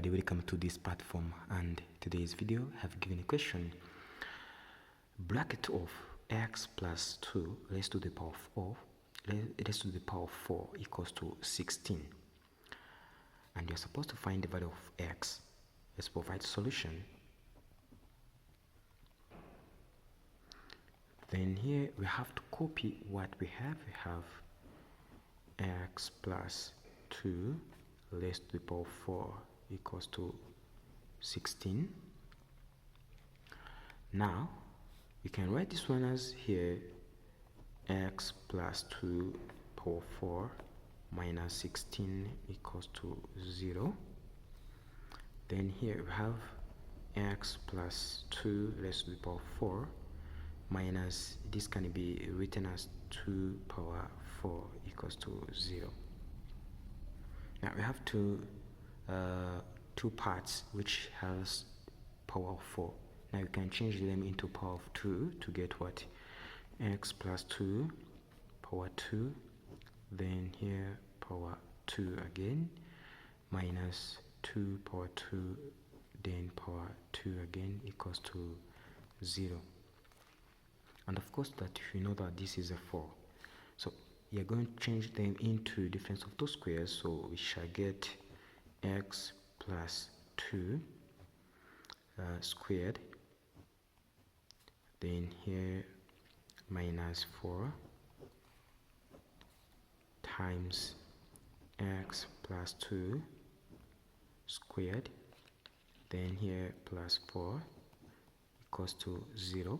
everybody, welcome to this platform, and today's video I have given a question. Bracket of x plus 2 raised to the power of 4 equals to 16, and you're supposed to find the value of x. Let's provide solution. Then here we have to copy what we have. We have x plus 2 raised to the power of 4 equals to 16. Now we can write this one as here x plus 2 power 4 minus 16 equals to 0. Then here we have x plus 2 raised to the power 4 minus, this can be written as 2 power 4 equals to 0. Now we have two parts which has power of 4. Now you can change them into power of 2 to get what? X plus 2 power 2, then here power 2 again, minus 2 power 2, then power 2 again equals to 0. And of course that you know that this is a 4. So you're going to change them into difference of two squares, so we shall get x plus 2 squared, then here minus 4 times x plus 2 squared, then here plus 4 equals to 0.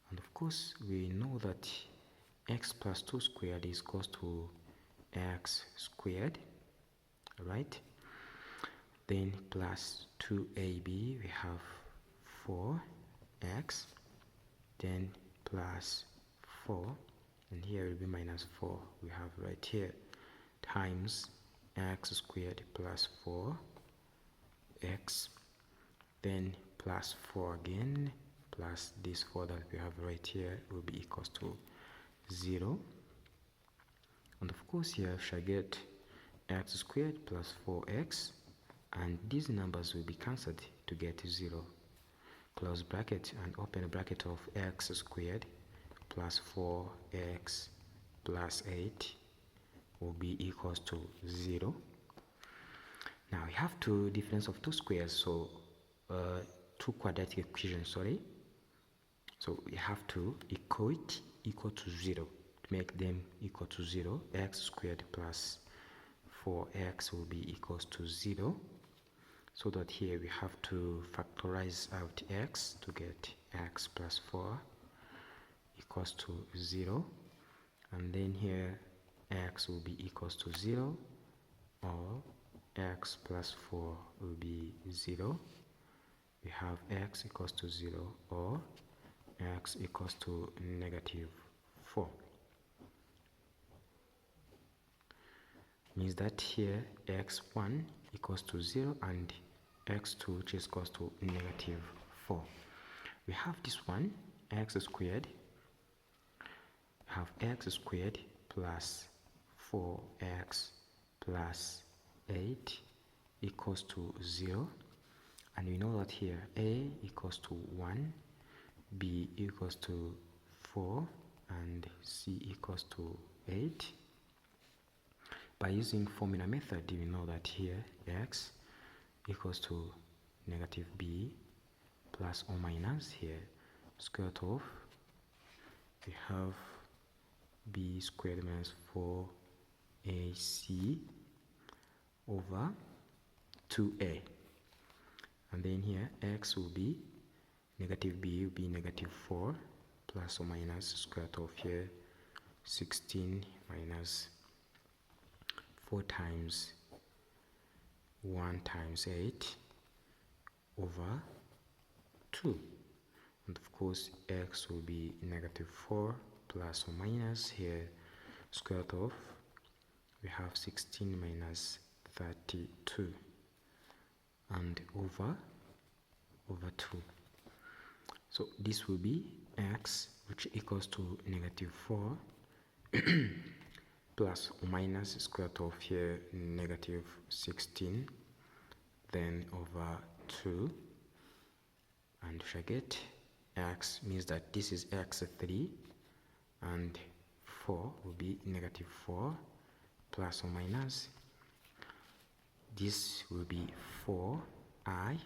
And of course we know that x plus 2 squared is equals to x squared, right? Then plus 2ab, we have 4x, then plus 4, and here will be minus 4, we have right here, times x squared plus 4x, then plus 4 again, plus this 4 that we have right here will be equals to 0. And of course here I shall get x squared plus 4x, and these numbers will be cancelled to get 0. Close bracket and open bracket of x squared plus 4x plus 8 will be equals to 0. Now we have two difference of two squares, so two quadratic equations, sorry. So we have to equate equal to 0 to make them equal to 0. X squared plus 4x will be equals to 0. So that here we have to factorize out x to get x plus 4 equals to 0. And then here x will be equals to 0, or x plus 4 will be 0. We have x equals to 0, or x equals to negative 4. Means that here x1 equals to 0 and x2 which is equals to negative 4. We have this one, x squared. We have x squared plus 4x plus 8 equals to 0. And we know that here a equals to 1, b equals to 4, and c equals to 8. By using formula method, we know that here x equals to negative b plus or minus here square root of, we have b squared minus 4ac over 2a, and then here x will be negative b will be negative 4 plus or minus square root of here 16 minus 4 times 1 times 8 over 2, and of course x will be negative 4 plus or minus here square root of, we have 16 minus 32 and over 2. So this will be x which equals to negative 4 plus or minus square root of here negative 16 then over 2, and we shall get x means that this is x3 and 4 will be negative 4 plus or minus. This will be 4i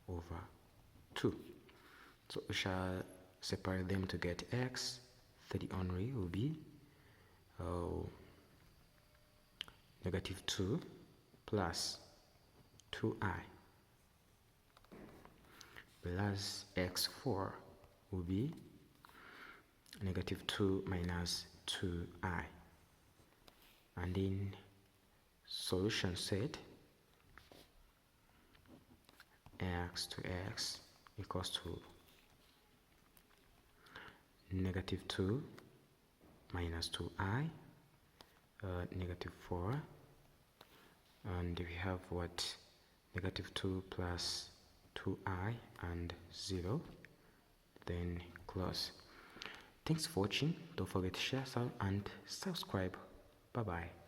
over 2. So we shall separate them to get x. 3 only will be negative 2 plus 2i, plus x4 will be negative 2 minus 2i. And in solution set, x to x equals to negative 2 minus 2i, negative 4, and we have what, negative 2 plus 2i and 0, then close. Thanks for watching. Don't forget to share and subscribe. Bye bye.